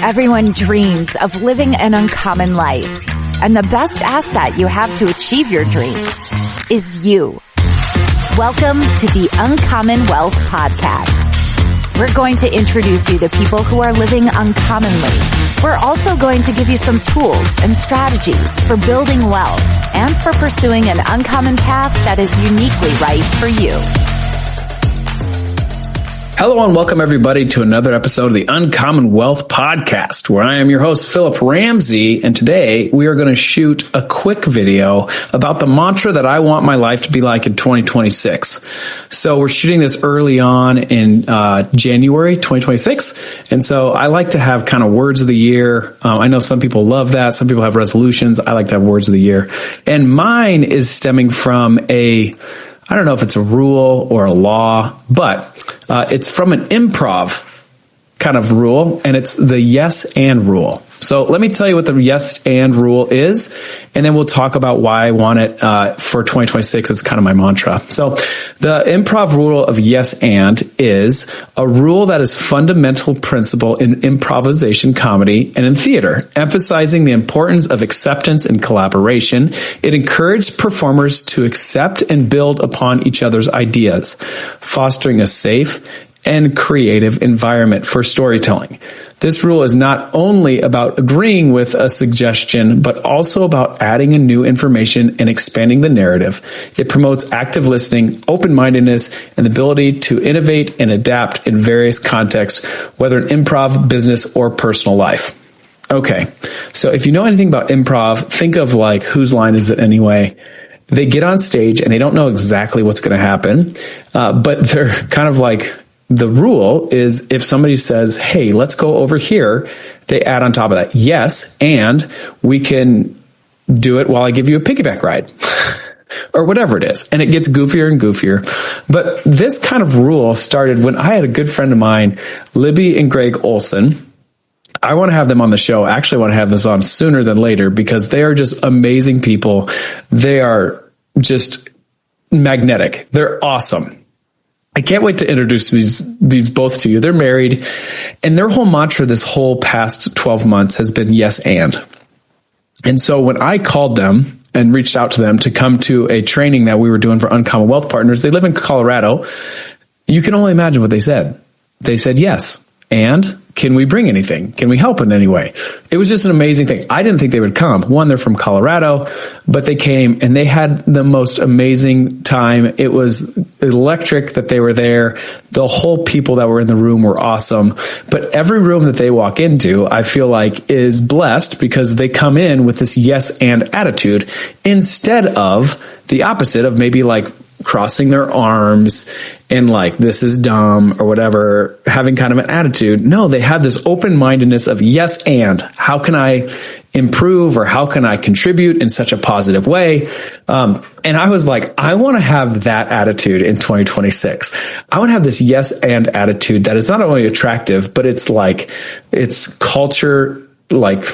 Everyone dreams of living an uncommon life, and the best asset you have to achieve your dreams is you. Welcome to the Uncommon Wealth Podcast. We're going to introduce you to people who are living uncommonly. We're also going to give you some tools and strategies for building wealth and for pursuing an uncommon path that is uniquely right for you. Hello and welcome everybody to another episode of the Uncommon Wealth Podcast, where I am your host, Phillip Ramsey, and today we are going to shoot a quick video about the mantra that I want my life to be like in 2026. So we're shooting this early on in January 2026, and so I like to have kind of words of the year. I know some people love that. Some people have resolutions. I like to have words of the year. And mine is stemming from I don't know if it's a rule or a law, but it's from an improv kind of rule, and it's the yes and rule. So let me tell you what the yes and rule is, and then we'll talk about why I want it for 2026. It's kind of my mantra. So the improv rule of yes and is a rule that is fundamental principle in improvisation comedy and in theater, emphasizing the importance of acceptance and collaboration. It encourages performers to accept and build upon each other's ideas, fostering a safe and creative environment for storytelling. This rule is not only about agreeing with a suggestion, but also about adding in new information and expanding the narrative. It promotes active listening, open-mindedness, and the ability to innovate and adapt in various contexts, whether in improv, business, or personal life. Okay, so if you know anything about improv, think of like, whose line is it anyway? They get on stage and they don't know exactly what's going to happen, but they're kind of like, the rule is if somebody says, hey, let's go over here, they add on top of that, yes, and we can do it while I give you a piggyback ride or whatever it is. And it gets goofier and goofier. But this kind of rule started when I had a good friend of mine, Libby and Greg Olson. I want to have them on the show. I actually want to have this on sooner than later because they are just amazing people. They are just magnetic. They're awesome. I can't wait to introduce these both to you. They're married, and their whole mantra this whole past 12 months has been yes and. And so when I called them and reached out to them to come to a training that we were doing for Uncommon Wealth Partners, they live in Colorado. You can only imagine what they said. They said yes. And can we bring anything? Can we help in any way? It was just an amazing thing. I didn't think they would come. One, they're from Colorado, but they came and they had the most amazing time. It was electric that they were there. The whole people that were in the room were awesome. But every room that they walk into, I feel like is blessed because they come in with this yes and attitude instead of the opposite of maybe like crossing their arms and like, this is dumb or whatever, having kind of an attitude. No, they had this open-mindedness of yes, and how can I improve or how can I contribute in such a positive way? And I was like, I want to have that attitude in 2026. I want to have this yes and attitude that is not only attractive, but it's like, it's culture like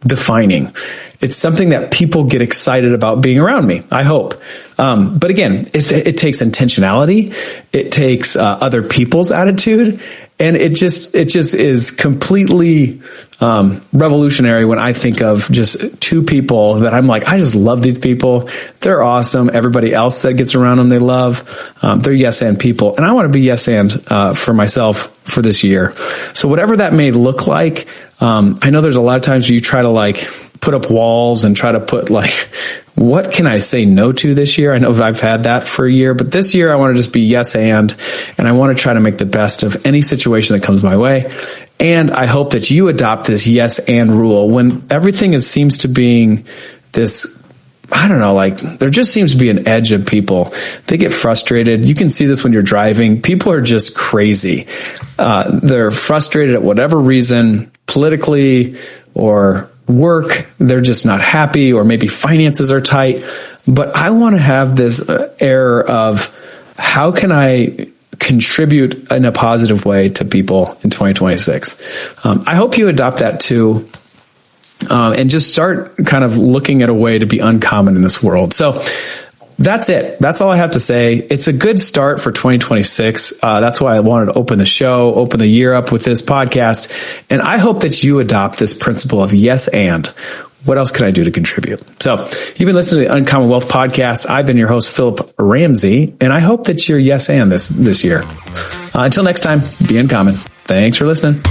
defining. It's something that people get excited about being around me, I hope. But again, it takes intentionality. It takes other people's attitude. And it just is completely revolutionary when I think of just two people that I'm like, I just love these people. They're awesome. Everybody else that gets around them, they love. They're yes and people. And I want to be yes and for myself for this year. So whatever that may look like, I know there's a lot of times you try to like put up walls and try to put like, what can I say no to this year? I know I've had that for a year, but this year I want to just be yes and I want to try to make the best of any situation that comes my way. And I hope that you adopt this yes and rule when everything seems to being this, I don't know, like there just seems to be an edge of people. They get frustrated. You can see this when you're driving. People are just crazy. They're frustrated at whatever reason, politically or work. They're just not happy, or maybe finances are tight. But I want to have this air of how can I contribute in a positive way to people in 2026. I hope you adopt that too. And just start kind of looking at a way to be uncommon in this world. So that's it. That's all I have to say. It's a good start for 2026. That's why I wanted to open the year up with this podcast. And I hope that you adopt this principle of yes and. What else can I do to contribute? So you've been listening to the Uncommon Wealth Podcast. I've been your host, Phillip Ramsey, and I hope that you're yes and this year. Until next time, be uncommon. Thanks for listening.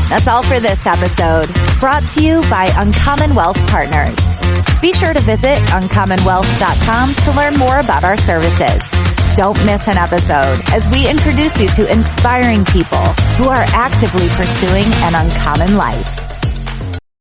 That's all for this episode, brought to you by Uncommon Wealth Partners. Be sure to visit uncommonwealth.com to learn more about our services. Don't miss an episode as we introduce you to inspiring people who are actively pursuing an uncommon life.